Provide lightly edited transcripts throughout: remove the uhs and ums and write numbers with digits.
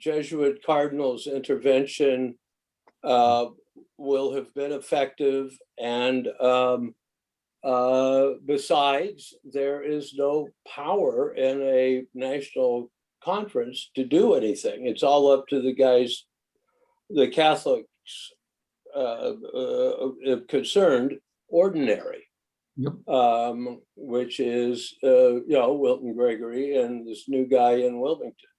Jesuit cardinal's intervention will have been effective, and besides, there is no power in a national conference to do anything. It's all up to the guys, the Catholics concerned, ordinary. Yep. Which is Wilton Gregory and this new guy in Wilmington.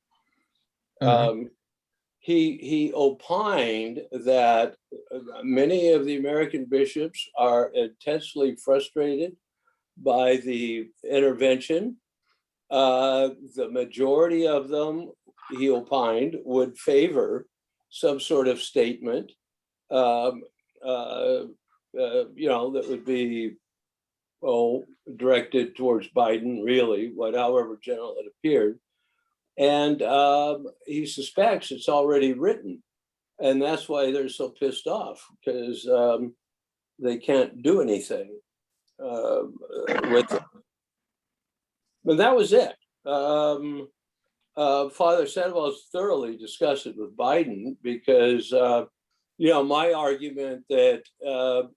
He opined that many of the American bishops are intensely frustrated by the intervention. The majority of them, he opined, would favor some sort of statement, that would be directed towards Biden, really, however general it appeared. And he suspects it's already written. And that's why they're so pissed off, because they can't do anything with it. But that was it. Father Sandoval's thoroughly discussed it with Biden, because my argument that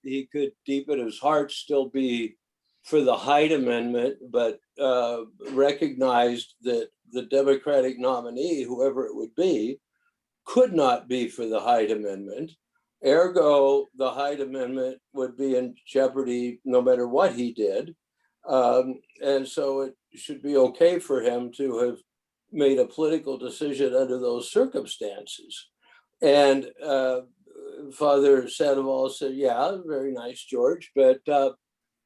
he could deep in his heart still be for the Hyde Amendment, but recognized that the Democratic nominee, whoever it would be, could not be for the Hyde Amendment. Ergo, the Hyde Amendment would be in jeopardy no matter what he did. And so it should be okay for him to have made a political decision under those circumstances. And Father Sandoval said, yeah, very nice, George, but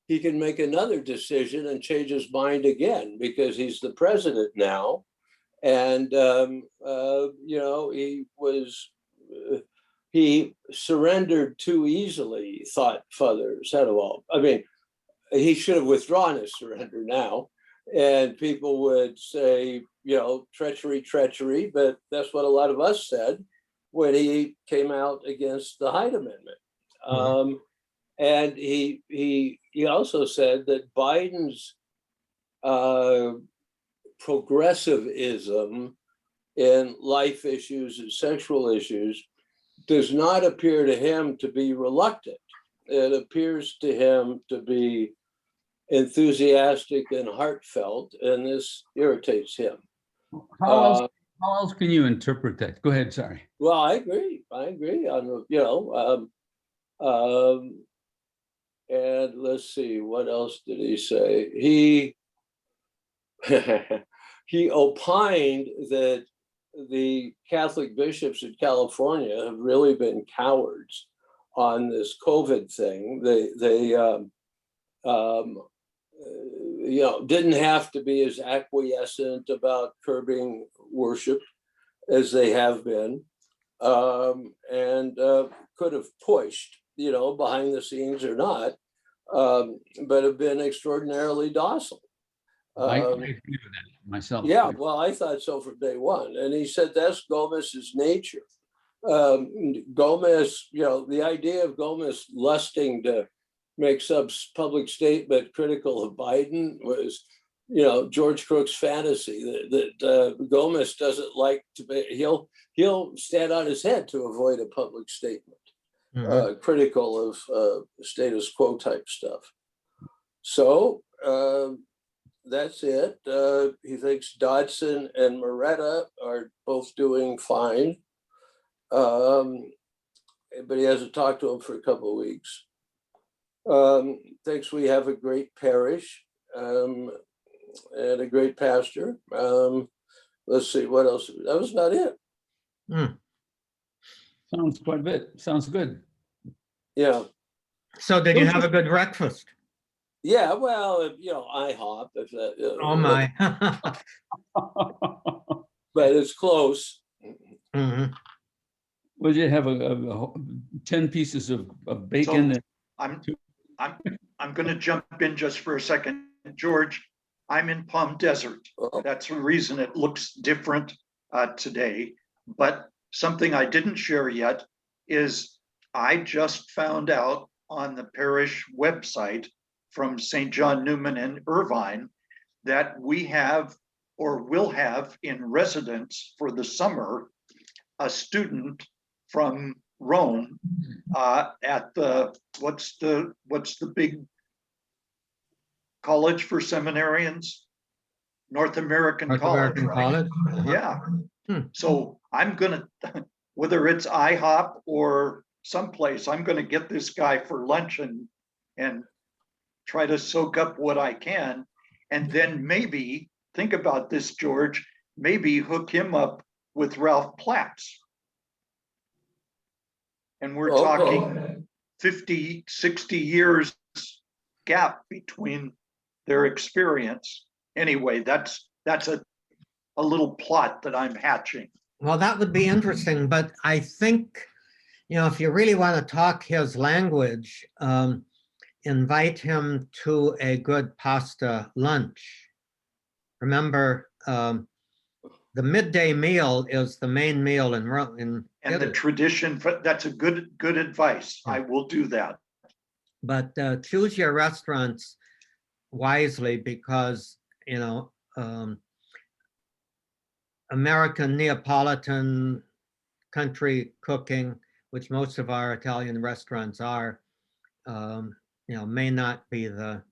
he can make another decision and change his mind again, because he's the president now. And, he surrendered too easily, thought Father Sandoval. I mean, he should have withdrawn his surrender now. And people would say, treachery, but that's what a lot of us said when he came out against the Hyde Amendment. And he also said that Biden's progressivism in life issues and sexual issues does not appear to him to be reluctant. It appears to him to be enthusiastic and heartfelt, and this irritates him. How else can you interpret that? Go ahead, sorry. Well, I agree on, and let's see, what else did he say? He opined that the Catholic bishops in California have really been cowards on this COVID thing. They didn't have to be as acquiescent about curbing worship as they have been, and could have pushed, behind the scenes or not, but have been extraordinarily docile. I agree with that myself. Yeah, well, I thought so from day one. And he said that's Gomez's nature. Gomez, the idea of Gomez lusting to make some public statement critical of Biden was, George Crook's fantasy that Gomez doesn't like to be, he'll stand on his head to avoid a public statement, critical of status quo type stuff. So that's it. He thinks Dodson and Moretta are both doing fine, but he hasn't talked to them for a couple of weeks. Thinks we have a great parish and a great pastor. Let's see, what else? That was about it. Sounds quite a bit. Sounds good. Yeah. So did you have a good breakfast? Yeah, well, IHOP, if that. Oh my. But it's close. Mhm. Would you have 10 pieces of bacon? I'm going to jump in just for a second, George. I'm in Palm Desert. That's the reason it looks different today. But something I didn't share yet is I just found out on the parish website from St. John Newman in Irvine that we have or will have in residence for the summer a student from Rome at the, what's the big college for seminarians? North American North College, American right? College. Uh-huh. Yeah. Hmm. So I'm gonna, whether it's IHOP or someplace, I'm gonna get this guy for lunch and try to soak up what I can. And then maybe, think about this, George, maybe hook him up with Ralph Platts. And we're Okay. talking 50, 60 years gap between their experience. Anyway, that's a little plot that I'm hatching. Well, that would be interesting, but I think, if you really want to talk his language, invite him to a good pasta lunch. Remember, the midday meal is the main meal in And the Italy. tradition, that's a good advice. I will do that. But choose your restaurants wisely because, American Neapolitan country cooking, which most of our Italian restaurants are, may not be the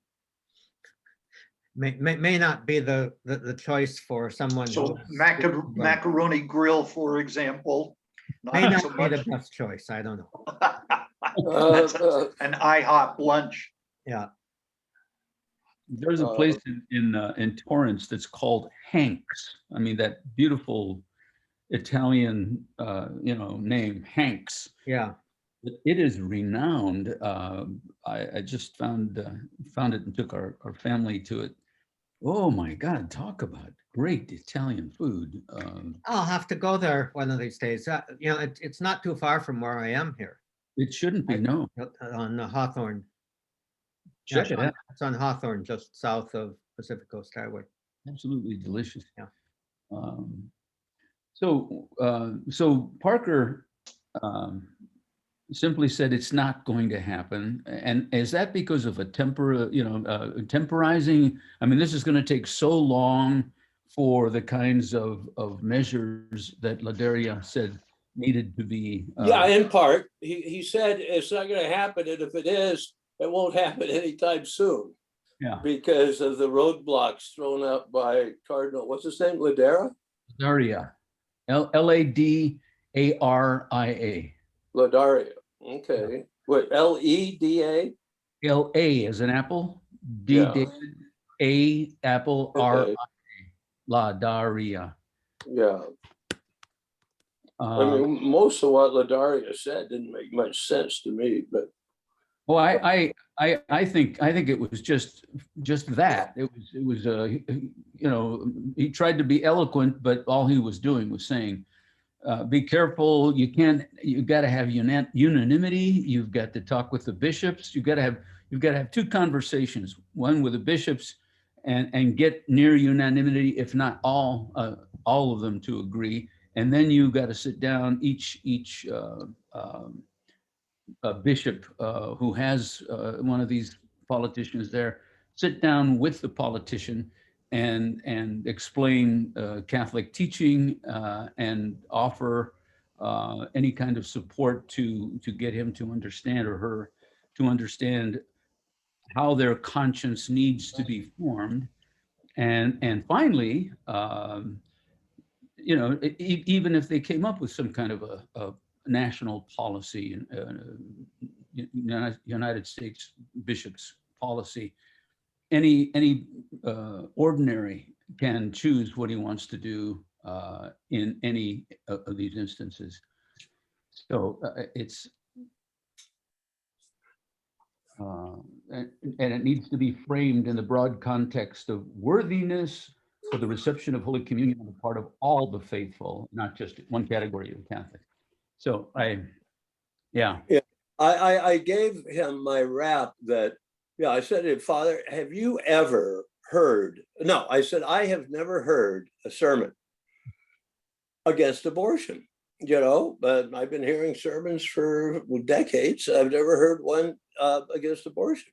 choice for someone who So is- macaroni grill, for example. may Not not so be the much. best choice. I don't know. That's an IHOP lunch. Yeah. There's a place in Torrance that's called Hank's. I mean, that beautiful Italian, name, Hank's. Yeah. But it is renowned. I just found it and took our family to it. Oh my God, talk about great Italian food. I'll have to go there one of these days. It's not too far from where I am here It shouldn't be, no. on Hawthorne. Check it out. It's on Hawthorne, just south of Pacific Coast Highway. Absolutely delicious. Yeah. So Parker simply said it's not going to happen. And is that because of a temporizing? I mean, this is going to take so long for the kinds of measures that Ladaria said needed to be. Yeah, in part, he said it's not going to happen, and if it is, it won't happen anytime soon. Yeah. Because of the roadblocks thrown up by Cardinal, what's his name, Ladaria? Ladaria, Ladaria. Ladaria, okay. What, Leda? LA as an apple, D Yeah. David, A apple, R Okay. Ladaria. Yeah, I mean, most of what Ladaria said didn't make much sense to me, but Well, I think it was just that. It was he tried to be eloquent, but all he was doing was saying, be careful. You've got to have unanimity. You've got to talk with the bishops. You've got to have two conversations, one with the bishops and get near unanimity, if not all of them to agree. And then you've got to sit down, each bishop who has one of these politicians there, sit down with the politician and explain Catholic teaching and offer any kind of support to get him to understand or her to understand how their conscience needs to be formed. And finally, even if they came up with some kind of a national policy, United States bishops policy, any ordinary can choose what he wants to do in any of these instances. So it's and it needs to be framed in the broad context of worthiness for the reception of Holy Communion on the part of all the faithful, not just one category of Catholics. So I gave him my rap that, I said to him, Father, have you ever heard? No, I said, I have never heard a sermon against abortion, but I've been hearing sermons for decades. I've never heard one against abortion.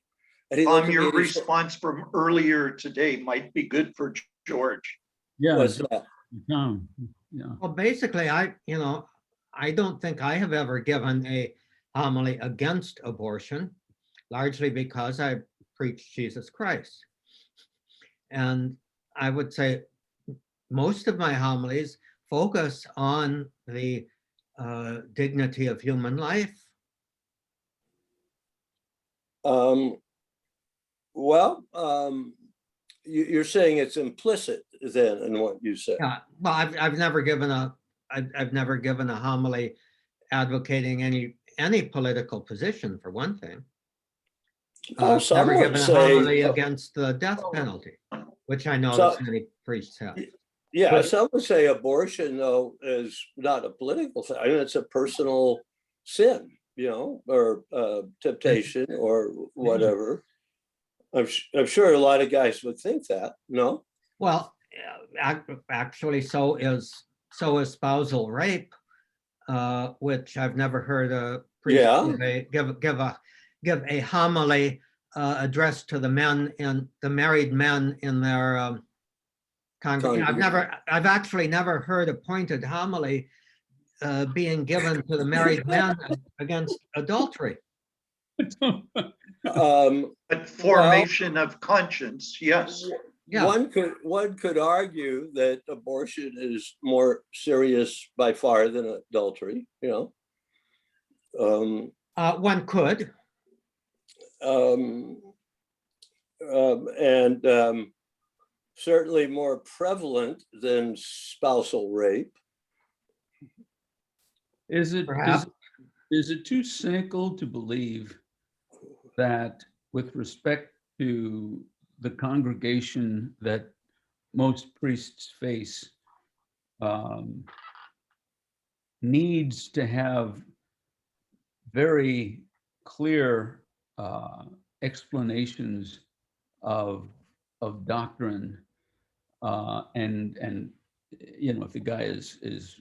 And he looked at me Your and he said, response from earlier today might be good for George. yeah. what's that? Yeah. Well, basically, I don't think I have ever given a homily against abortion, largely because I preach Jesus Christ. And I would say most of my homilies focus on the dignity of human life. Well, you're saying it's implicit then in what you said. Yeah, well, I've never given a homily advocating any political position, for one thing. Oh, I've some never would given a say- homily against the death penalty, which I know So- that many priests have. Yeah, But- some would say abortion, though, is not a political thing. I mean, it's a personal sin, or temptation or whatever. I'm sure a lot of guys would think that, no? Well, actually, so is spousal rape, which I've never heard a priest Yeah. give a homily addressed to the married men in their congregation. I've actually never heard a pointed homily being given to the married men against adultery. But formation of conscience, yes. Yeah. One could argue that abortion is more serious by far than adultery, One could. and certainly more prevalent than spousal rape. Is it Perhaps. is it too cynical to believe that with respect to the congregation that most priests face needs to have very clear explanations of doctrine, and if the guy is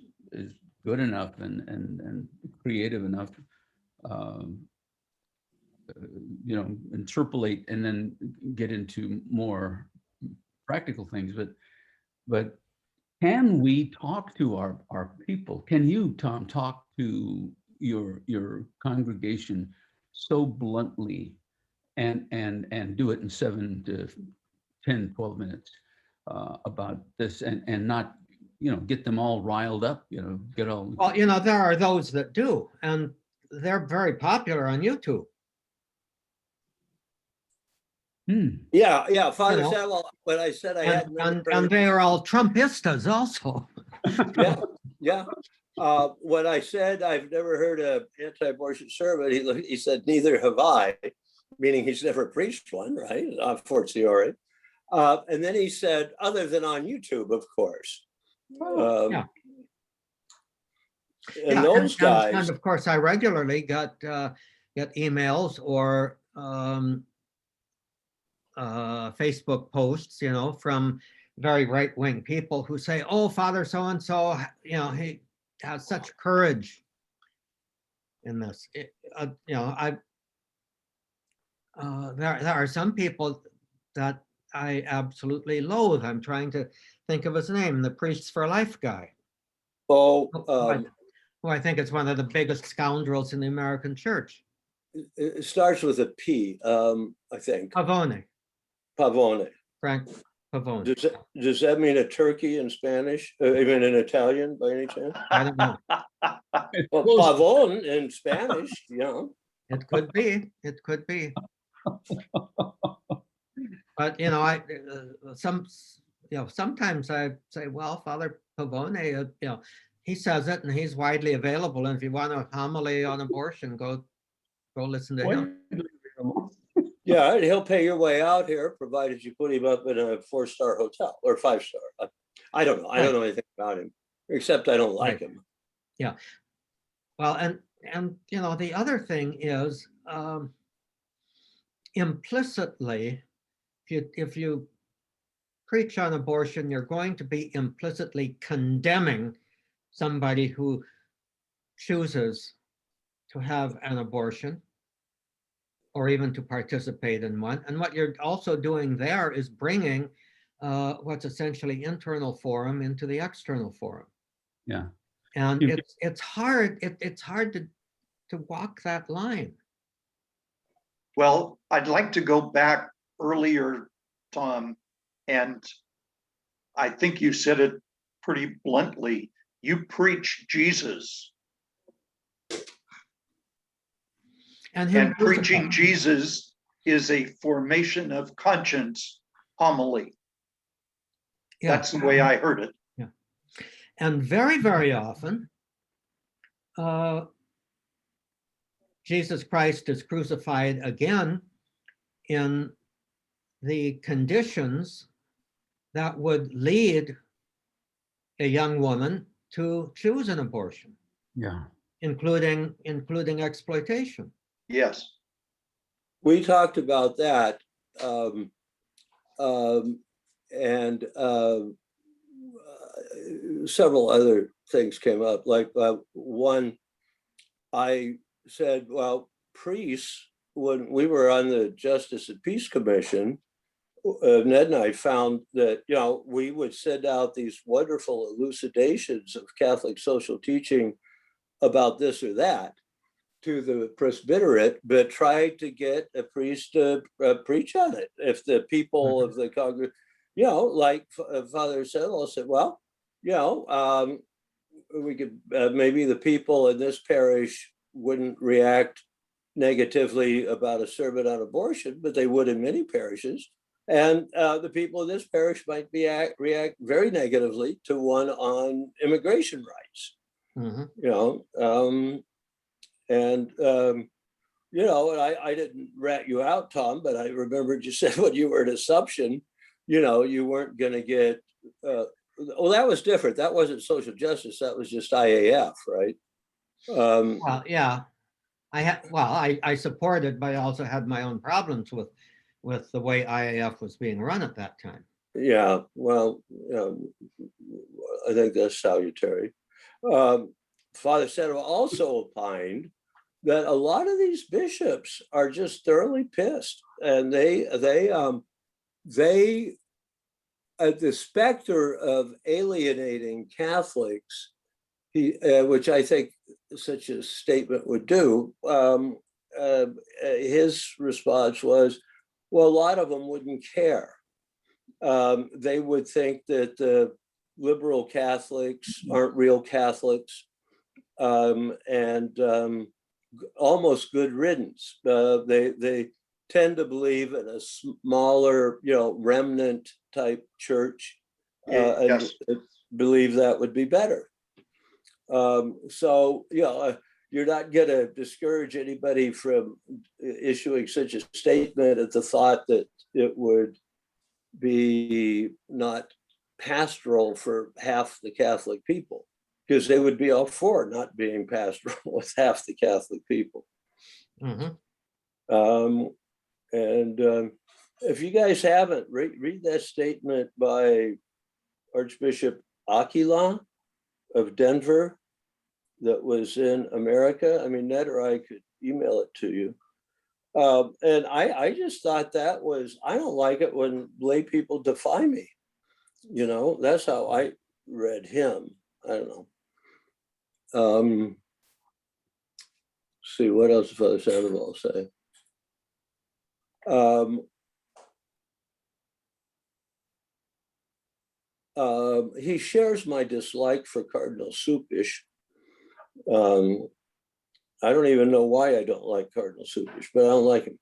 good enough and creative enough, interpolate and then get into more practical things. But can we talk to our people? Can you, Tom, talk to your congregation so bluntly and do it in 7 to 10, 12 minutes about this, and not, get them all riled up, get all. Well, there are those that do, and they're very popular on YouTube. Yeah, Father know. Samuel, when I said I had And they are all Trumpistas also. yeah. When I said I've never heard an anti-abortion sermon, he said, neither have I, meaning he's never preached one, right? A fortiori. And then he said, other than on YouTube, of course. Yeah. And those guys. And of course, I regularly get emails or Facebook posts, from very right-wing people who say, "Oh, Father so-and-so, he has such courage in this." There are some people that I absolutely loathe. I'm trying to think of his name, the Priests for Life guy. Oh, Who I think is one of the biggest scoundrels in the American church. it starts with a P, I think. Pavone, Frank Pavone. Does that mean a turkey in Spanish? Even in Italian, by any chance? I don't know. Well, pavon in Spanish, It could be. It could be. But sometimes I say, well, Father Pavone, he says it and he's widely available. And if you want a homily on abortion, go listen to him. Yeah, he'll pay your way out here, provided you put him up in a 4-star hotel or 5-star. I don't know. I don't know anything about him, except I don't like him. Yeah. Well, and the other thing is implicitly, if you preach on abortion, you're going to be implicitly condemning somebody who chooses to have an abortion or even to participate in one. And what you're also doing there is bringing what's essentially internal forum into the external forum. Yeah. And You- it's hard, it's hard to walk that line. Well, I'd like to go back earlier, Tom, and I think you said it pretty bluntly. You preach Jesus, And him and preaching crucified. Jesus is a formation of conscience homily. Yeah. That's the way I heard it. And very, very often, Jesus Christ is crucified again in the conditions that would lead a young woman to choose an abortion, Yeah. including exploitation. Yes. We talked about that. And several other things came up. Like one, I said, well, priests, when we were on the Justice and Peace Commission, Ned and I found that, we would send out these wonderful elucidations of Catholic social teaching about this or that to the presbyterate, but tried to get a priest to preach on it. If the people of the congregation, like Father Settle said, well, we could, maybe the people in this parish wouldn't react negatively about a sermon on abortion, but they would in many parishes. And the people in this parish might react very negatively to one on immigration rights. Mhm. And I didn't rat you out, Tom, but I remembered you said when you were at Assumption, you weren't going to get, well, that was different. That wasn't social justice. That was just IAF, right? Well, yeah, I supported, but I also had my own problems with the way IAF was being run at that time. Yeah, well, I think that's salutary. Father Settle also opined that a lot of these bishops are just thoroughly pissed, and they at the specter of alienating Catholics, which I think such a statement would do, his response was, well, a lot of them wouldn't care. They would think that the liberal Catholics aren't real Catholics, and almost good riddance. They tend to believe in a smaller, remnant type church, Yes. and believe that would be better. So, you're not going to discourage anybody from issuing such a statement at the thought that it would be not pastoral for half the Catholic people, because they would be all for not being pastoral with half the Catholic people. Mhm. And if you guys haven't, read that statement by Archbishop Aquila of Denver that was in America. I mean, Ned or I could email it to you. And I just thought that was, I don't like it when lay people defy me. That's how I read him. I don't know. See, what else does Father Sandoval say? He shares my dislike for Cardinal Supish. I don't even know why I don't like Cardinal Supish, but I don't like him.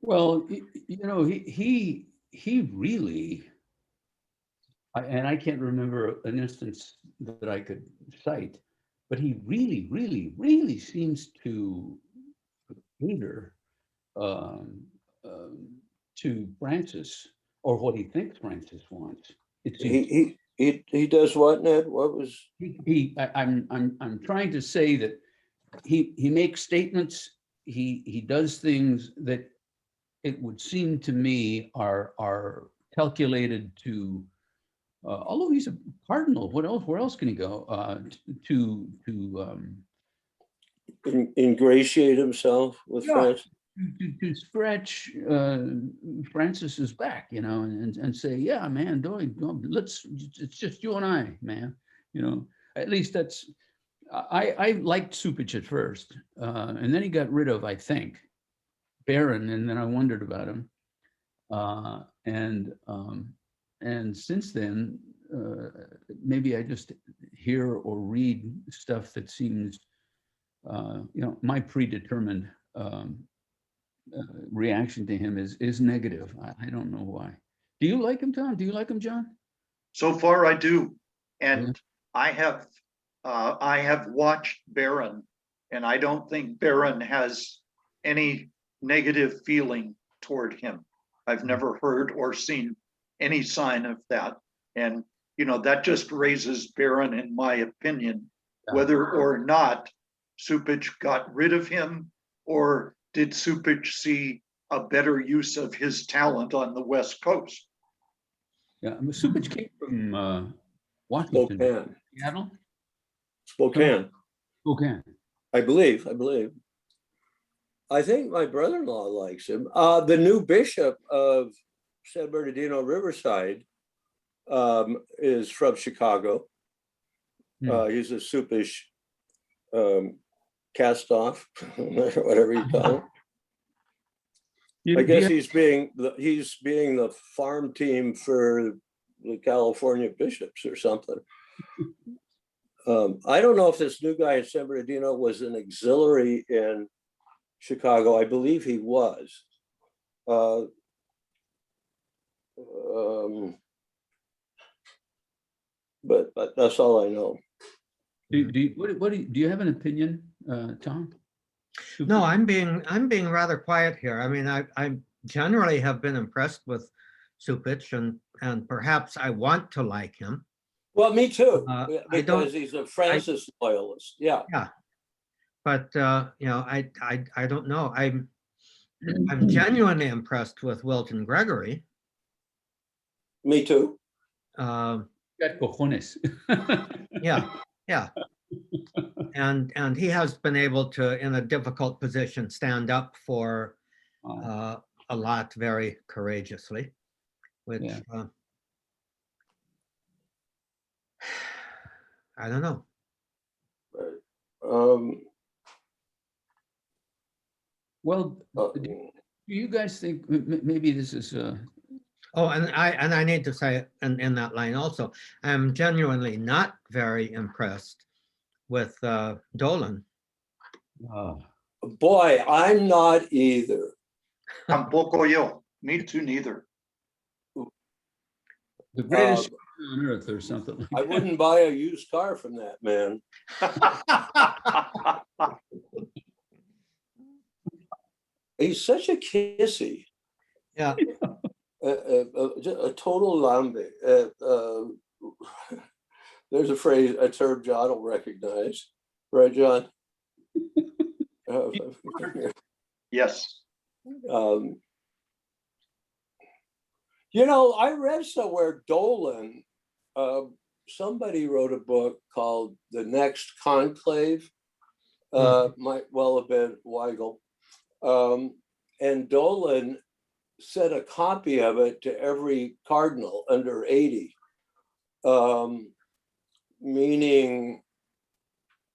Well, he really, and I can't remember an instance that I could cite, but he really, really, really seems to cater to Francis, or what he thinks Francis wants. It seems. He does what, Ned? What was I'm trying to say that he makes statements. He does things that it would seem to me are calculated to. Although he's a cardinal, what else? Where else can he go? To ingratiate himself with Yeah. France? to scratch Francis's back, you know, and say, yeah, man, it's just you and I, man. You know, at least that's, I liked Supich at first, and then he got rid of, I think, Barron, and then I wondered about him. And since then, maybe I just hear or read stuff that seems, you know, my predetermined reaction to him is negative. I don't know why. Do you like him, Tom? Do you like him, John? So far, I do. Yeah. And I have watched Barron, and I don't think Barron has any negative feeling toward him. I've never heard or seen any sign of that. And, you know, that just raises Barron, in my opinion, whether or not Supich got rid of him, or did Supich see a better use of his talent on the West Coast? Yeah, I mean, Supich came from Washington, Spokane. Seattle, Spokane, Spokane. I believe. I think my brother-in-law likes him. The new bishop of San Bernardino Riverside is from Chicago. He's a Supich cast off, whatever you call it. I guess he's being the farm team for the California bishops or something. I don't know if this new guy in San Bernardino was an auxiliary in Chicago. I believe he was. But that's all I know. Do you have an opinion, Tom? No, I'm being rather quiet here. I mean, I generally have been impressed with Supich, and perhaps I want to like him. Well, me too, I because don't- he's a Francis loyalist. Yeah. But you know, I don't know. I'm genuinely impressed with Wilton Gregory. Me too. Um, Got cojones. yeah. And he has been able to, in a difficult position, stand up for a lot very courageously, which Yeah. I don't know. Well, Uh, do you guys think maybe this is Oh, and I need to say in that line also, I'm genuinely not very impressed with Dolan. Boy, I'm not either. Tampoco yo. Me too, neither. the greatest on earth or something like I that? wouldn't buy a used car from that man. He's such a kissy. Yeah. A total lambe. There's a term John will recognize, right, John? Yes. You know, I read somewhere Dolan, somebody wrote a book called The Next Conclave. Might well have been Weigel. And Dolan sent a copy of it to every cardinal under 80. Meaning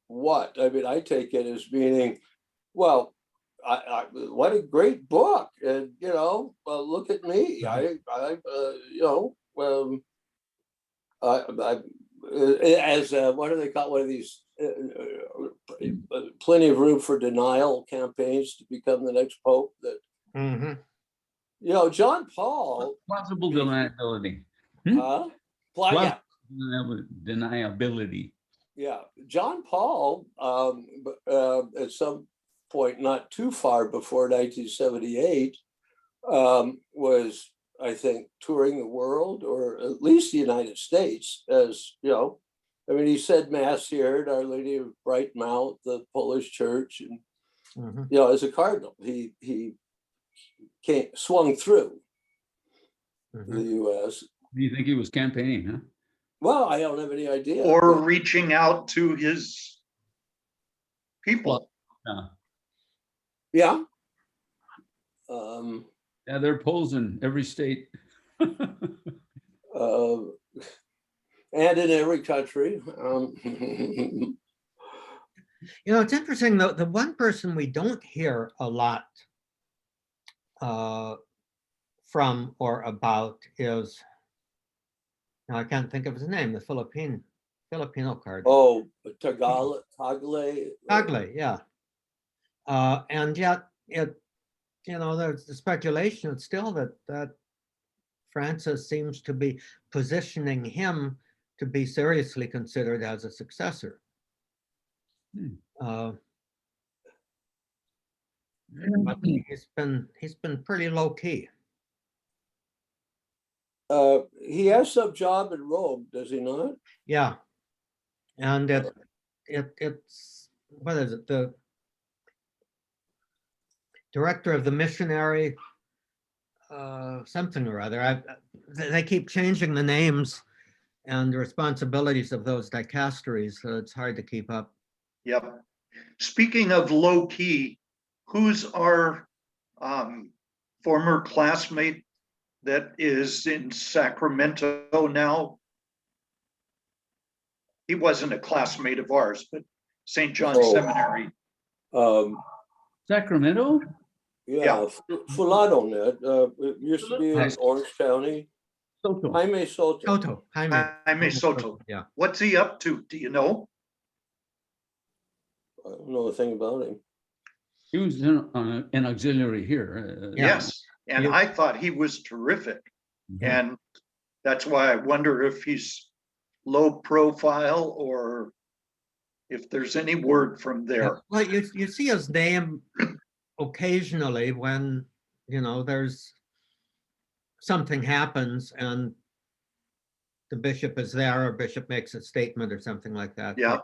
what? I mean, I take it as meaning, well, what a great book, and you know, look at me. I as what do they call one of these? Plenty of room for denial campaigns to become the next pope. That you know, John Paul. Plausible deniability. Yeah. Deniability. Yeah, John Paul, at some point not too far before 1978, was, I think, touring the world, or at least the United States, as you know. I mean, he said mass here at Our Lady of Bright Mount, the Polish church, and you know, as a cardinal, he swung through the U.S. Do you think he was campaigning, huh? Well, I don't have any idea. Or reaching out to his people. Yeah. Yeah, there are polls in every state. uh, and in every country. You know, it's interesting though, the one person we don't hear a lot from or about is, now I can't think of his name, the Filipino card. Oh, Tagle. Tagle, yeah. And yet it, you know, there's the speculation still that Francis seems to be positioning him to be seriously considered as a successor. But he's been pretty low key. He has some job in Rome, does he not? Yeah. And it's, what is it? The director of the missionary, something or other. They keep changing the names and the responsibilities of those dicasteries, so it's hard to keep up. Yep. Speaking of low key, who's our former classmate that is in Sacramento now? He wasn't a classmate of ours, but St. John's Oh. Seminary. Sacramento? Yeah, Fulano, Ned. It used to be in Nice. Orange County. Soto. Jaime Soto. Jaime Soto. Yeah. What's he up to? Do you know? I don't know a thing about him. He was in an auxiliary here. Yeah. Yes. And Yeah. I thought he was terrific. Mhm. And that's why I wonder if he's low profile or if there's any word from there. Well, you see his name occasionally when, you know, there's something happens and the bishop is there, or bishop makes a statement or something like that. Yeah.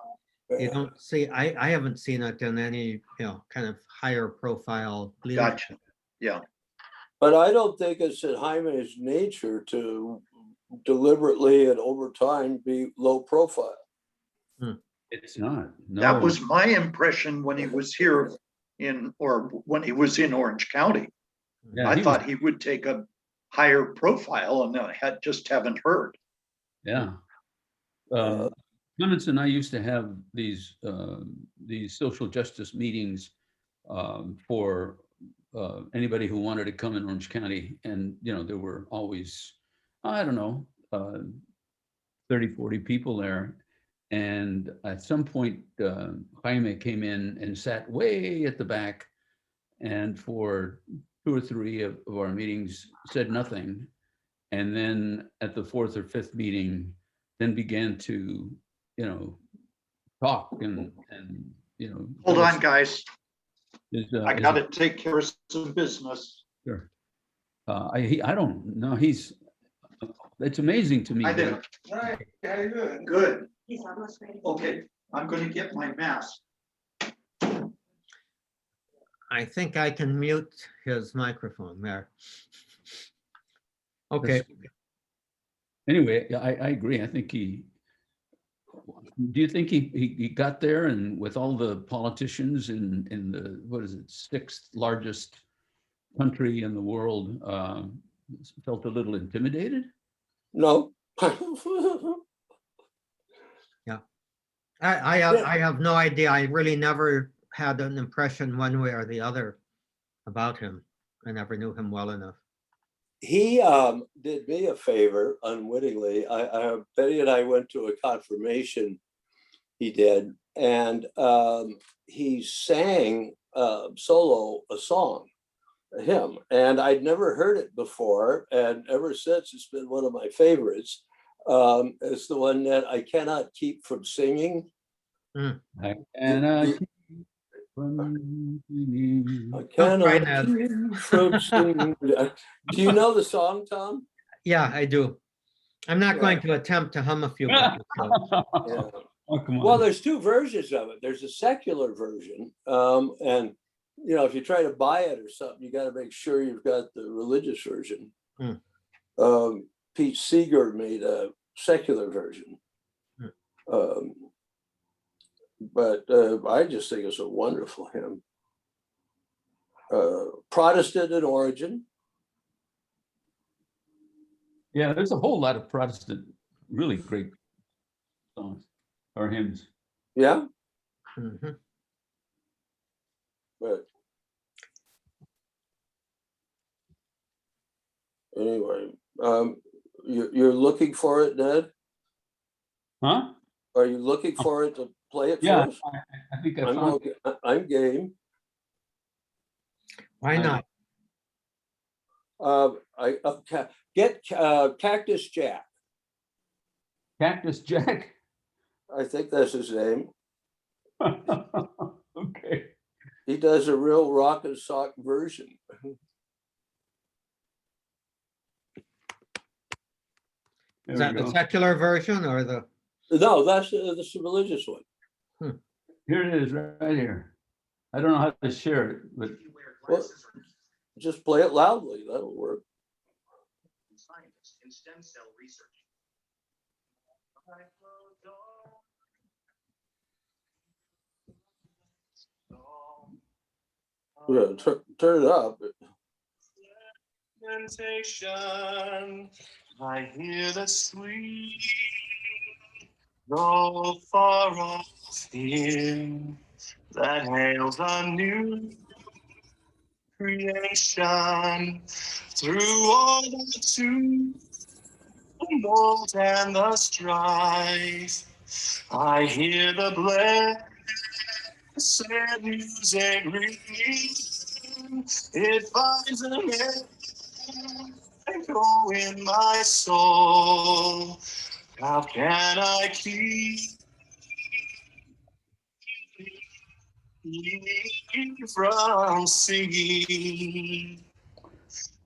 You don't see, I haven't seen it in any, you know, kind of higher profile leadership. Gotcha. Yeah. But I don't think it's in Jaime's nature to deliberately and over time be low profile. It's not. No. That was my impression when he was here when he was in Orange County. Yeah, I he was- thought he would take a higher profile and I just haven't heard. Yeah. Clements and I used to have these social justice meetings for anybody who wanted to come in Orange County. And, you know, there were always, I don't know, 30, 40 people there. And at some point, Jaime came in and sat way at the back, and for 2 or 3 of our meetings said nothing. And then at the 4th or 5th meeting, then began to, you know, talk and you know. Hold on, guys. I Is- got to take care of some business. Sure. I don't know. It's amazing to me. Hi that- there. Right, how you doing? Good. He's almost ready. Okay, I'm going to get my mask. I think I can mute his microphone there. Okay, Anyway, yeah, I agree. I think do you think he got there and with all the politicians in the, what is it, 6th largest country in the world, felt a little intimidated? No. I have no idea. I really never had an impression one way or the other about him. I never knew him well enough. He did me a favor unwittingly. Betty and I went to a confirmation he did, and he sang solo a song, a hymn, and I'd never heard it before, and ever since it's been one of my favorites. It's the one that I cannot keep from singing. I cannot keep from singing. I cannot try that. keep from singing. Do you know the song, Tom? Yeah, I do. I'm not Yeah. going to attempt to hum a few. couple of notes. Yeah. Oh, come on. Well, there's 2 versions of it. There's a secular version, and you know, if you try to buy it or something, you got to make sure you've got the religious version. Pete Seeger made a secular version, but I just think it's a wonderful hymn. Protestant in origin. Yeah, there's a whole lot of Protestant, really great songs or hymns. Yeah, Mhm. but anyway, you're looking for it, Ned? Huh? Are you looking for it to play it Yeah, for us? I think I I'm found. okay. I'm game. Why not? Get Cactus Jack. Cactus Jack. I think that's his name. Okay. He does a real rock and sock version. There Is we that the go. secular version or the? No, that's the religious one. Here it is, right here. I don't know how to share it, but Well, just play it loudly. That'll work. Scientists in stem cell research. Yeah, turn it up. Lamentation, I hear the sweet, though far off hymn that hails a new creation through all the tumult and the strife. I hear the blessed music ring. It finds an echo in my soul. How can I keep from singing?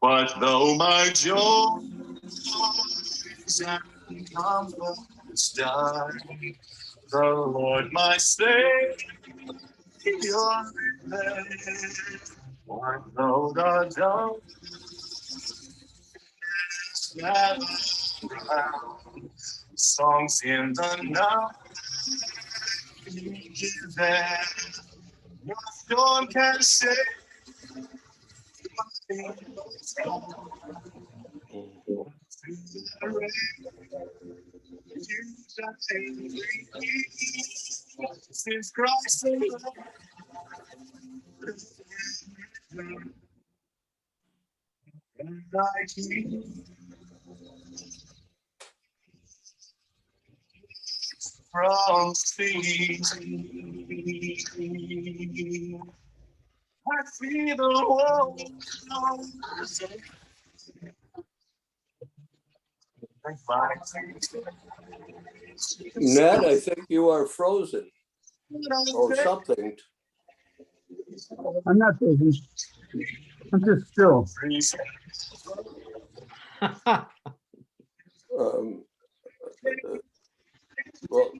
But though my joy and comforts die, the Lord my Savior lives. But though the dawn gather round, songs in the night give them, no storm can shake my since Christ and I keep from singing. I see the world. Ned, I think you are frozen or something. I'm not frozen. I'm just still. Um,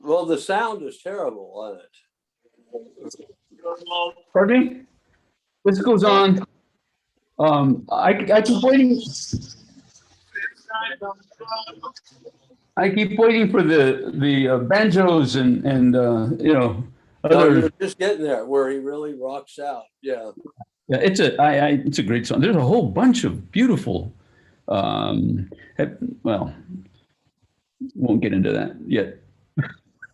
well, the sound is terrible on it. Pardon me? This goes on. I keep waiting. I keep waiting for the banjos and you know No, other. you're just getting there where he really rocks out. Yeah. Yeah, it's a great song. There's a whole bunch of beautiful. Well, won't get into that yet.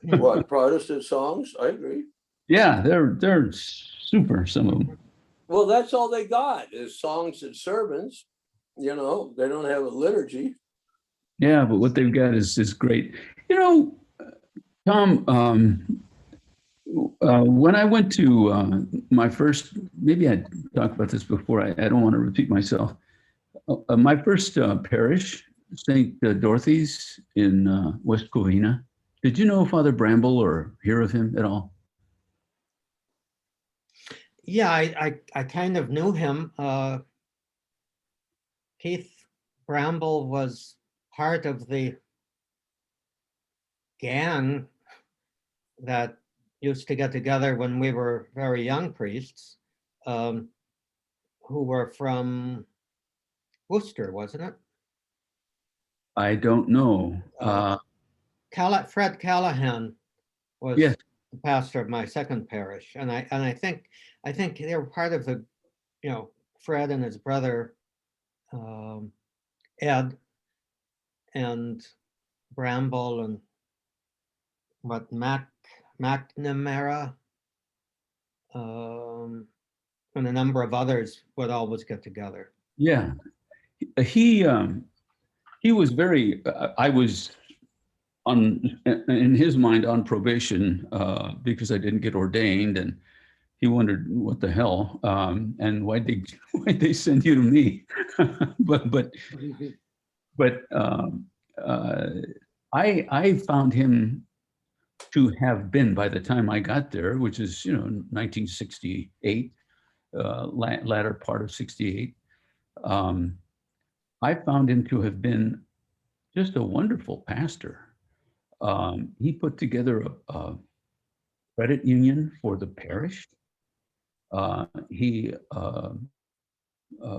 What, Protestant songs? I agree. Yeah, they're super. Some of them. Well, that's all they got is songs and sermons. You know, they don't have a liturgy. Yeah, but what they've got is great. You know, Tom. When I went to my first, maybe I talked about this before. I don't want to repeat myself. My first parish, St. Dorothy's in West Covina. Did you know Father Bramble or hear of him at all? Yeah, I kind of knew him. Keith Bramble was part of the gang that used to get together when we were very young priests, who were from Worcester, wasn't it? I don't know. Fred Callahan was Yes. the pastor of my second parish, and I think they were part of the Fred and his brother, Ed, and Bramble, and what, McNamara, and a number of others would always get together. Yeah, he was very. I was in his mind on probation because I didn't get ordained, and he wondered what the hell and why'd they send you to me. but I found him to have been, by the time I got there, which is 1968, latter part of 68. I found him to have been just a wonderful pastor. He put together a credit union for the parish. He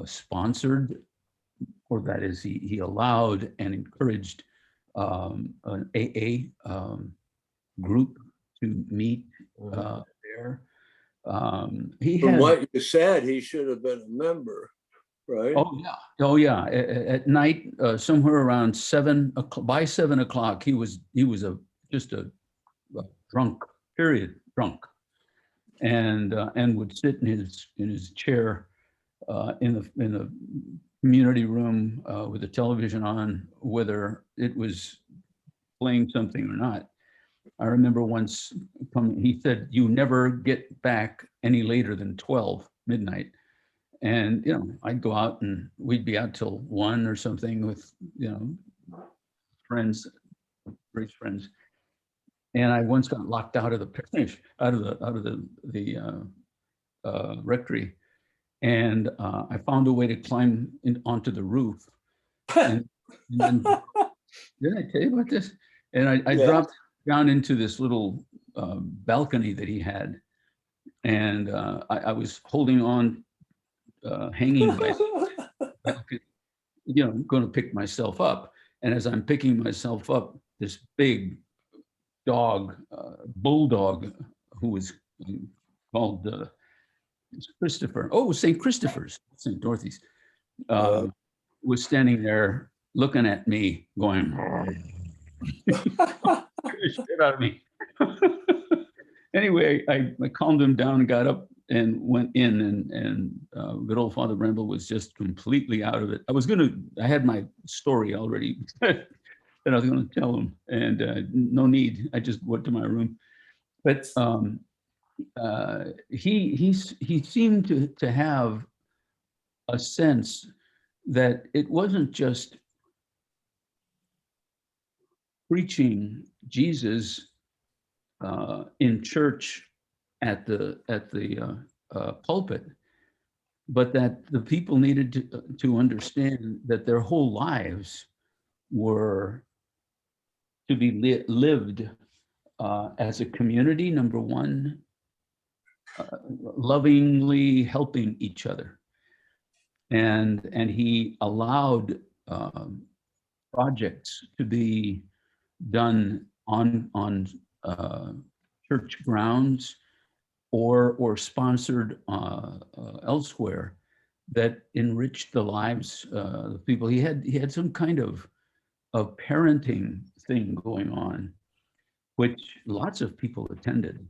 sponsored, or that is, he allowed and encouraged an AA group to meet there. He From had, what you said, he should have been a member, right? oh yeah. At night, somewhere around 7 o'clock, by 7 o'clock, he was just a drunk, drunk, and would sit in his chair in the community room with the television on, whether it was playing something or not. I remember once he said, "You never get back any later than 12 midnight." And, I'd go out and we'd be out till 1 or something with, friends, great friends. And I once got locked out of the parish, out of the rectory. And I found a way to climb onto the roof. And then, didn't I tell you about this? And I Yeah. dropped down into this little balcony that he had. And I was holding on, hanging by, going to pick myself up. And as I'm picking myself up, this big dog, bulldog, who was called Christopher. Oh, St. Christopher's, St. Dorothy's, was standing there looking at me, going, "Shit out of me." Anyway, I calmed him down and got up and went in, and good old Father Bramble was just completely out of it. I had my story already that I was going to tell him, and no need. I just went to my room. But he seemed to have a sense that it wasn't just preaching Jesus in church at the pulpit, but that the people needed to understand that their whole lives were to be lived as a community, number one, lovingly helping each other. And he allowed projects to be done on church grounds or sponsored elsewhere that enriched the lives of the people. He had some kind of parenting thing going on, which lots of people attended.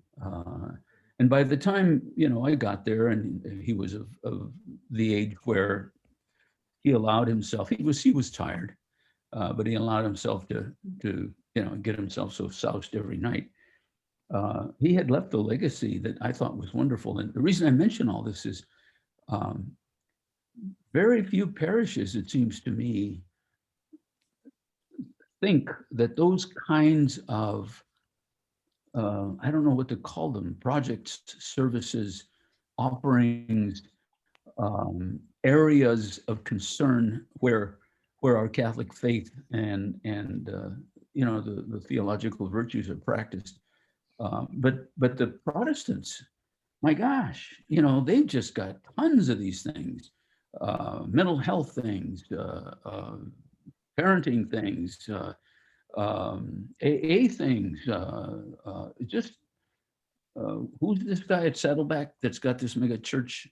And by the time, I got there, and he was of the age where he allowed himself, he was tired, but he allowed himself to get himself so soused every night. He had left a legacy that I thought was wonderful. And the reason I mention all this is very few parishes, it seems to me, think that those kinds of I don't know what to call them, projects, services, offerings, areas of concern where our Catholic faith and the theological virtues are practiced. But the Protestants, my gosh, they've just got tons of these things, mental health things, parenting things, AA things, who's this guy at Saddleback that's got this mega church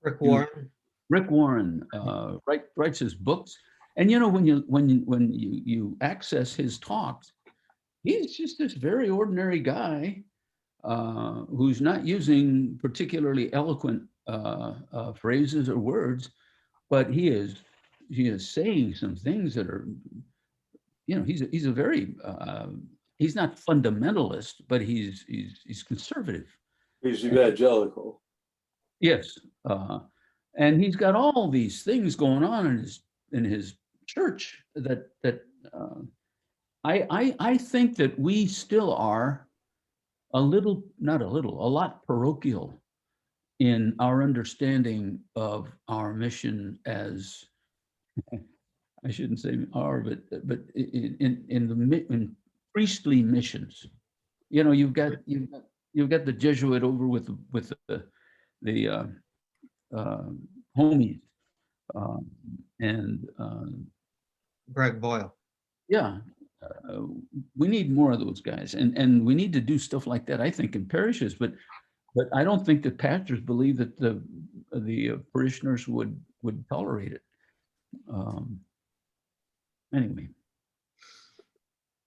Rick Warren. Rick Warren writes his books, and you know when you access his talks, he's just this very ordinary guy who's not using particularly eloquent phrases or words, but he is saying some things that are, you know, he's a very he's not fundamentalist, but he's conservative. He's evangelical. Yes, and he's got all these things going on in his church that I think that we still are a lot parochial in our understanding of our mission as, I shouldn't say our, but in priestly missions. You know, you've got the Jesuit over with the homies, and Greg Boyle. yeah, we need more of those guys, and we need to do stuff like that, I think, in parishes, but I don't think that pastors believe that the parishioners would tolerate it. Anyway,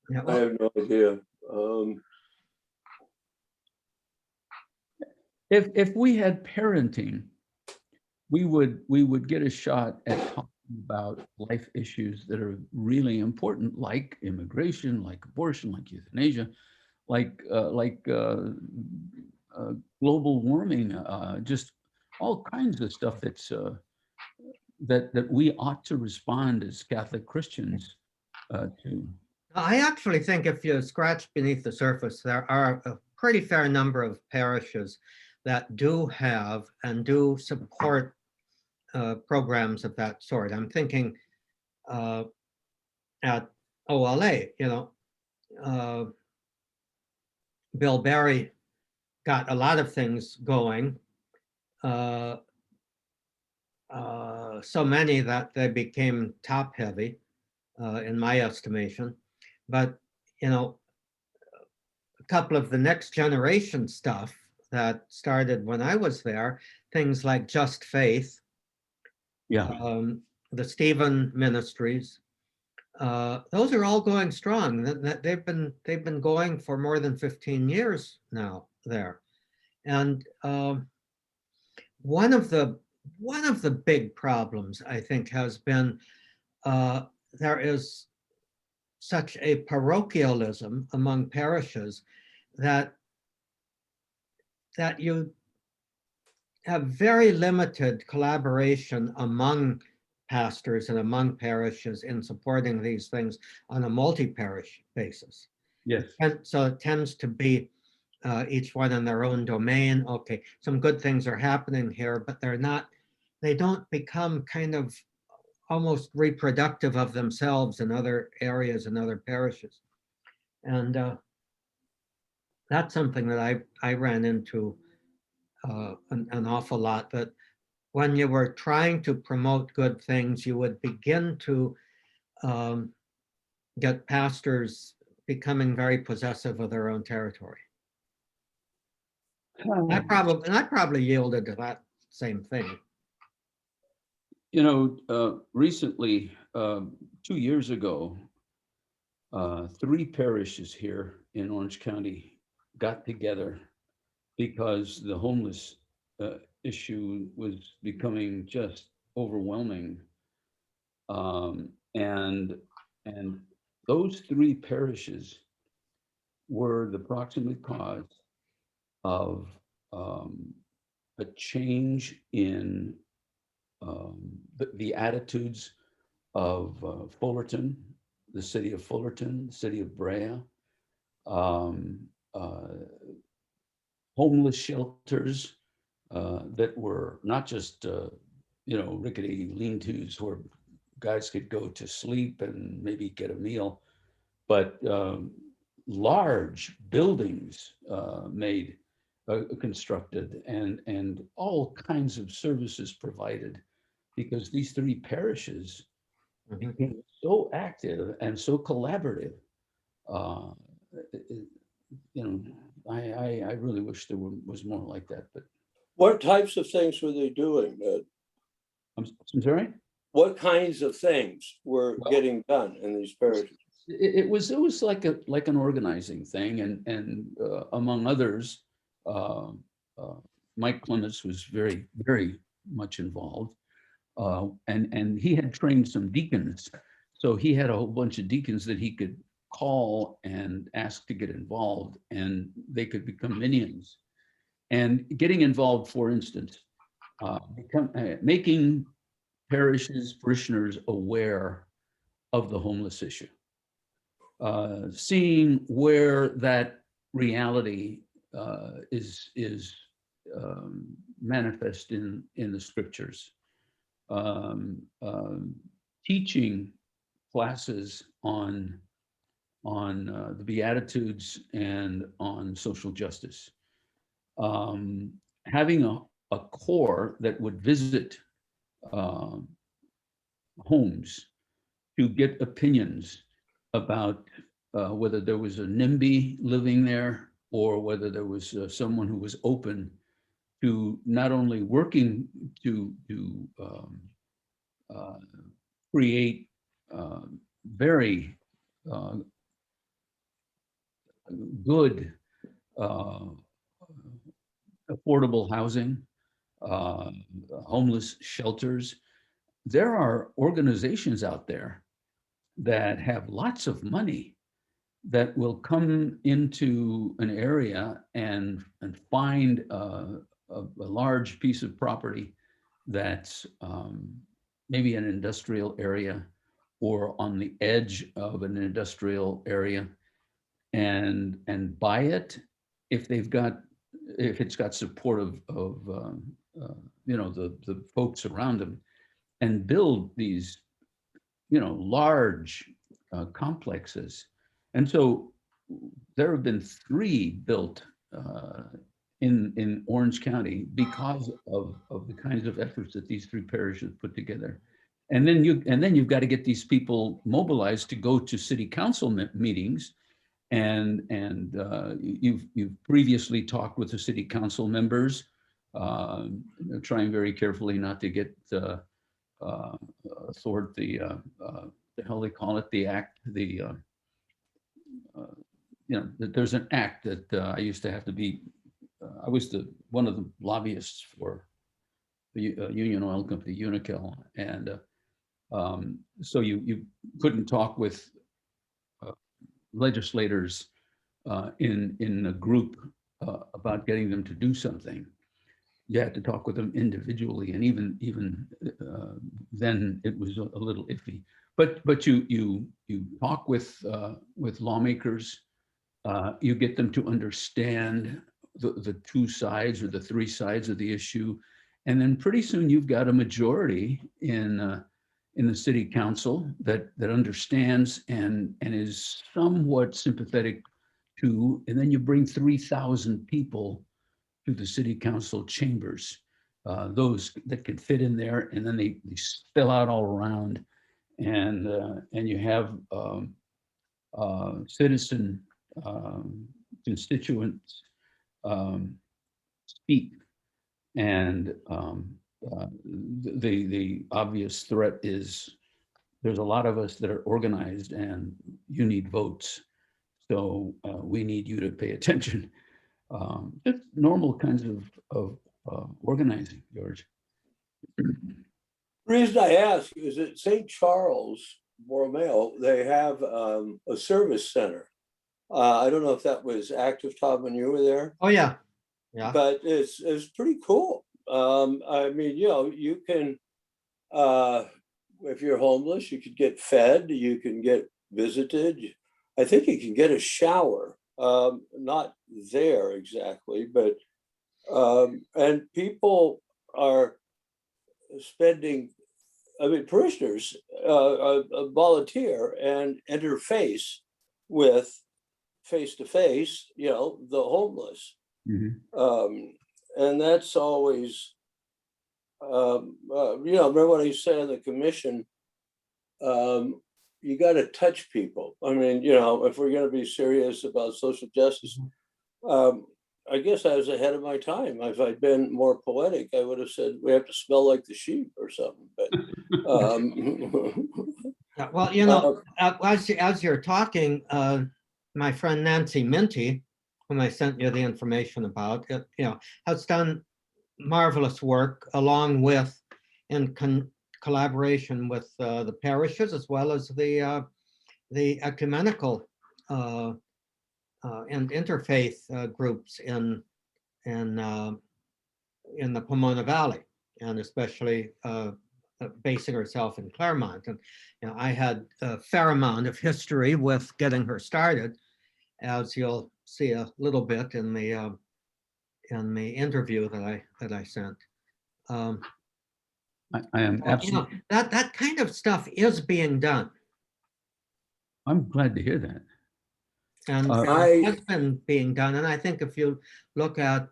Yeah, I well, have no idea. if we had parenting, we would get a shot at talking about life issues that are really important, like immigration, like abortion, like euthanasia, like global warming, just all kinds of stuff that's that we ought to respond as Catholic Christians to. I actually think if you scratch beneath the surface, there are a pretty fair number of parishes that do have and do support programs of that sort. I'm thinking at OLA, you know, Bill Barry got a lot of things going, so many that they became top heavy, in my estimation. But, you know, a couple of the next generation stuff that started when I was there, things like Just Faith, Yeah, the Stephen Ministries, those are all going strong. They've been going for more than 15 years now there. And one of the big problems, I think, has been there is such a parochialism among parishes that you have very limited collaboration among pastors and among parishes in supporting these things on a multi-parish basis. yes. And so it tends to be each one in their own domain. Okay, some good things are happening here, but they don't become kind of almost reproductive of themselves in other areas and other parishes. And that's something that I ran into an awful lot, that when you were trying to promote good things, you would begin to get pastors becoming very possessive of their own territory. I probably yielded to that same thing. You know, recently, 2 years ago, 3 parishes here in Orange County got together because the homeless issue was becoming just overwhelming. And those 3 parishes were the proximate cause of a change in the attitudes of Fullerton, the city of Fullerton, the city of Brea, homeless shelters that were not just you know, rickety lean-tos where guys could go to sleep and maybe get a meal, but large buildings constructed and all kinds of services provided, because these 3 parishes became so active and so collaborative. You know, I really wish there was more like that, but What types of things were they doing? I'm sorry? What kinds of things were Well- getting done in these parishes? It was like an organizing thing, and among others, uh, Mike Clements was very much involved, and he had trained some deacons, so he had a whole bunch of deacons that he could call and ask to get involved, and they could become minions. And getting involved, for instance, making parishes, parishioners aware of the homeless issue. Seeing where that reality is manifest in the scriptures, teaching classes on the Beatitudes and on social justice, having a core that would visit homes to get opinions about whether there was a NIMBY living there or whether there was someone who was open to not only working to create very good affordable housing, homeless shelters. There are organizations out there that have lots of money that will come into an area and find a large piece of property that's maybe an industrial area or on the edge of an industrial area, and buy it if it's got support of the folks around them, and build these large complexes. And so there have been 3 built in Orange County because of the kinds of efforts that these 3 parishes put together. And then you've got to get these people mobilized to go to city council meetings, and you've previously talked with the city council members, trying very carefully not to get thwart the hell they call it, the act, there's an act that I used to have to be, I was one of the lobbyists for the Union Oil Company, Unocal, and so you couldn't talk with legislators in a group about getting them to do something. You had to talk with them individually, and even then it was a little iffy. But you talk with lawmakers, you get them to understand the 2 sides or the 3 sides of the issue, and then pretty soon you've got a majority in the city council that understands and is somewhat sympathetic to, and then you bring 3,000 people to the city council chambers, those that can fit in there, and then they spill out all around, and you have citizen constituents speak, and the obvious threat is there's a lot of us that are organized, and you need votes, so we need you to pay attention. Just normal kinds of organizing, George. The reason I ask is at St. Charles Borromeo, they have a service center. I don't know if that was active, Tom, when you were there. Oh, yeah. Yeah. But it's pretty cool. I mean, you can, if you're homeless, you could get fed, you can get visited. I think you can get a shower, not there exactly, but, and people are spending, I mean, parishioners volunteer and interface with face-to-face, the homeless. Mm-hmm. And that's always, remember what I said in the commission, you got to touch people. I mean, if we're going to be serious about social justice, I guess I was ahead of my time. If I'd been more poetic, I would have said we have to smell like the sheep or something, but. Yeah, well, you know, as you're talking, my friend Nancy Minty, whom I sent you the information about, has done marvelous work along with, in collaboration with the parishes as well as the ecumenical and interfaith groups in the Pomona Valley, and especially basing herself in Claremont. And I had a fair amount of history with getting her started, as you'll see a little bit in the interview that I sent. I am absolutely, that kind of stuff is being done, I'm glad to hear that. and I- has been being done. And I think if you look at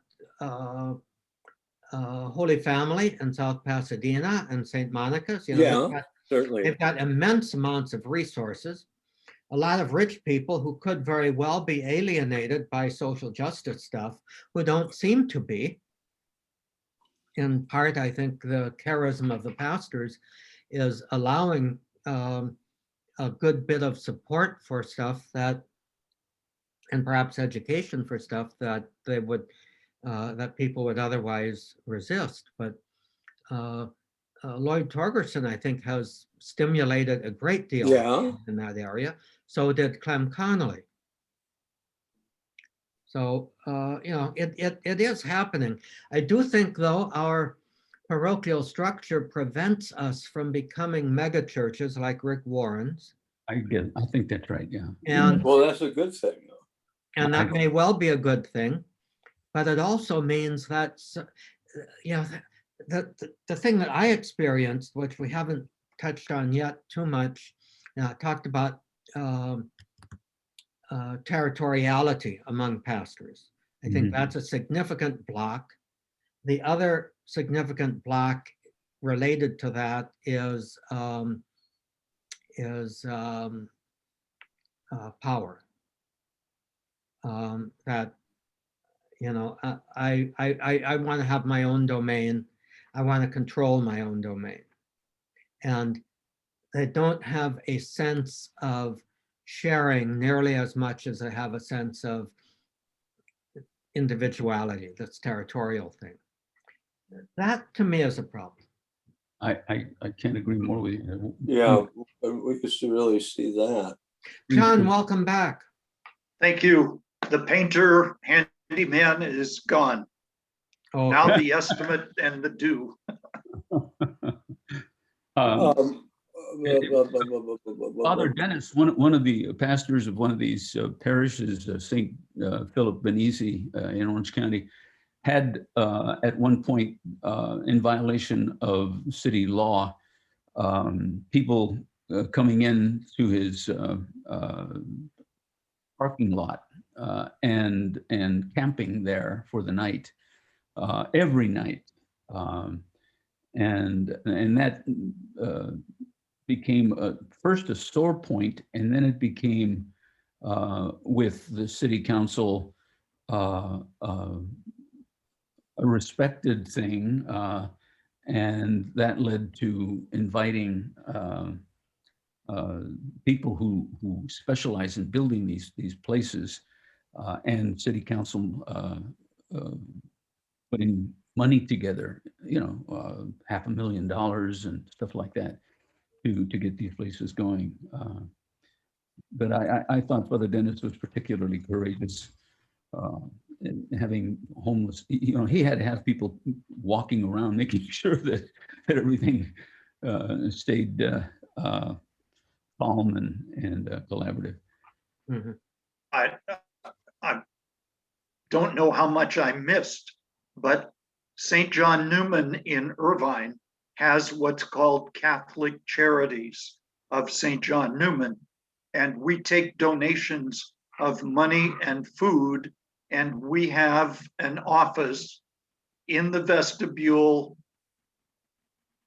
Holy Family in South Pasadena and St. Monica's, Yeah, certainly. they've got immense amounts of resources. A lot of rich people who could very well be alienated by social justice stuff, who don't seem to be. In part, I think the charism of the pastors is allowing a good bit of support for stuff that, and perhaps education for stuff that they would, that people would otherwise resist. But Lloyd Torgerson, I think, has stimulated a great deal Yeah. in that area. So did Clem Connolly. So, it is happening. I do think, though, our parochial structure prevents us from becoming mega churches like Rick Warren's. I think that's right, yeah. And, Well, that's a good thing, though. and that may well be a good thing, but it also means that, the thing that I experienced, which we haven't touched on yet too much, talked about territoriality among pastors. I think Mhm. that's a significant block. The other significant block related to that is power. That I want to have my own domain. I want to control my own domain, and they don't have a sense of sharing nearly as much as they have a sense of individuality, this territorial thing. That to me is a problem. I can't agree more with you. Yeah, we used to really see that. John, welcome back. Thank you. The painter handyman is gone. Oh, Now the estimate and the due. Father Dennis, one of the pastors of one of these parishes, St. Philip Benizi in Orange County, had at one point, in violation of city law, people coming in to his parking lot and camping there for the night, every night. And that became first a sore point, and then it became with the city council a respected thing, and that led to inviting people who specialize in building these places, and city council putting money together, $500,000 and stuff like that to get these places going. But I thought Father Dennis was particularly courageous in having homeless. He had to have people walking around making sure that everything stayed calm and collaborative. mhm. I don't know how much I missed, but St. John Newman in Irvine has what's called Catholic Charities of St. John Newman. And we take donations of money and food, and we have an office in the vestibule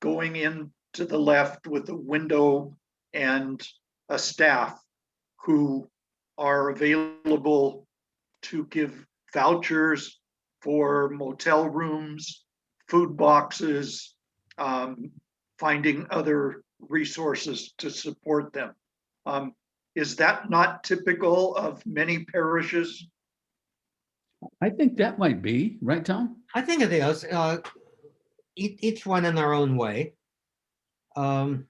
going in to the left with a window and a staff who are available to give vouchers for motel rooms, food boxes, finding other resources to support them. Is that not typical of many parishes? I think that might be, right, Tom? I think it is, each one in their own way. You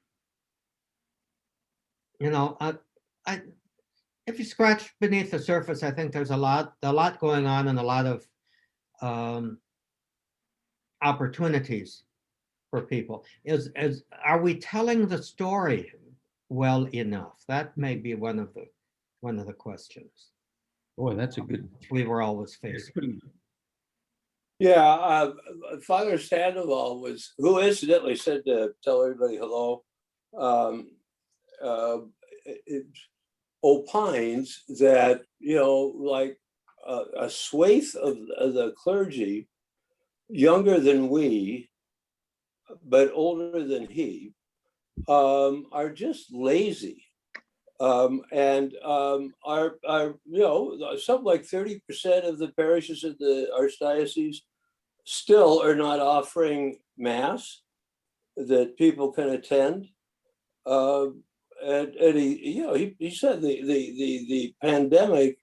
know, if you scratch beneath the surface, I think there's a lot going on and a lot of opportunities for people. Are we telling the story well enough? That may be one of the questions Boy, that's a good. we were always facing. Yeah, Father Sandoval who incidentally said to tell everybody hello, opines that, like a swathe of the clergy, younger than we, but older than he, are just lazy. And are something like 30% of the parishes of the archdiocese still are not offering mass that people can attend. And he said the pandemic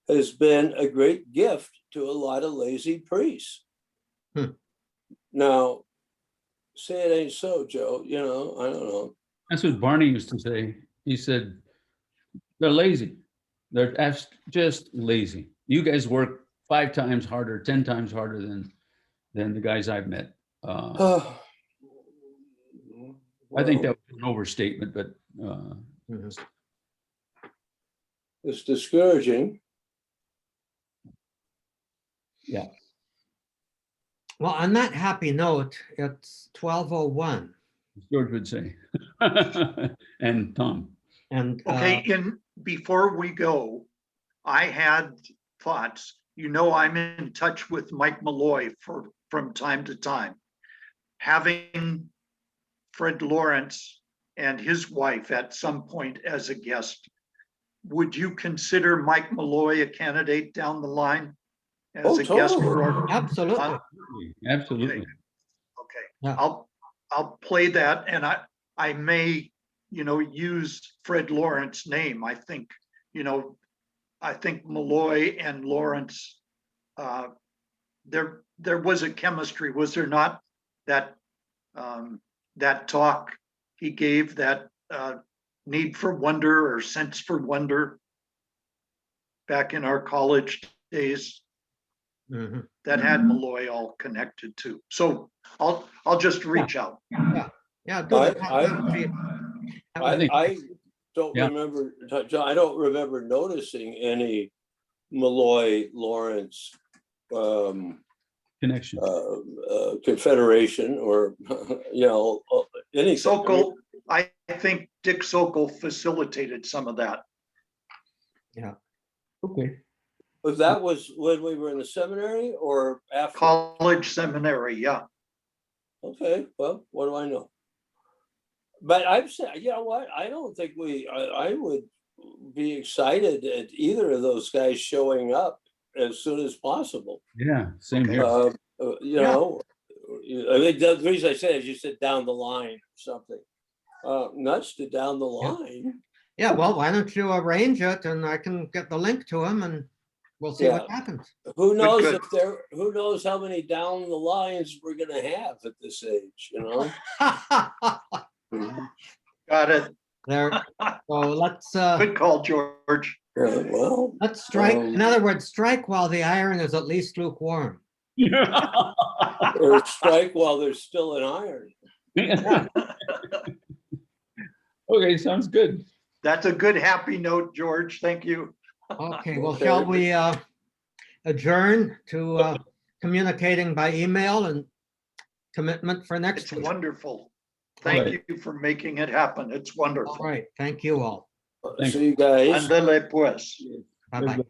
has been a great gift to a lot of lazy priests. Now, say it ain't so, Joe. I don't know. That's what Barney used to say. He said, they're lazy. They're just lazy. You guys work 5 times harder, 10 times harder than the guys I've met. I think that was an overstatement, but it's discouraging. Yeah. Well, on that happy note, it's 12:01. George would say. And Tom. And Okay, before we go, I had thoughts. I'm in touch with Mike Malloy from time to time. Having Fred Lawrence and his wife at some point as a guest, would you consider Mike Malloy a candidate down the line as a guest for our? absolutely. Absolutely. Okay, Yeah. I'll play that, and I may, use Fred Lawrence's name. I think Malloy and Lawrence, there was a chemistry, was there not? That talk he gave, that need for wonder or sense for wonder back in our college days, that had Malloy all connected too. So I'll just reach out. Yeah, do it. I don't remember. I don't remember noticing any Malloy Lawrence Connection. confederation or anything. Sokol, I think Dick Sokol facilitated some of that. Yeah. Okay. But that was when we were in the seminary or after? College seminary, yeah. Okay, well, what do I know? But I've said, you know what? I don't think I would be excited at either of those guys showing up as soon as possible. Yeah, same here. I think the reason I said is you said down the line or something. Nuts to down the line. Yeah, well, why don't you arrange it and I can get the link to him and we'll see what happens. Who knows Good. who knows how many down the lines we're gonna have at this age, Got it. There. So let's Good call, George. Well, let's strike. In other words, strike while the iron is at least lukewarm. or strike while there's still an iron. Okay, sounds good. That's a good happy note, George. Thank you. Okay, well, shall we adjourn to communicating by email and commitment for next It's week? wonderful. Thank you for making it happen. It's All wonderful. right, thank you all. See you guys. Andale pues. Bye-bye.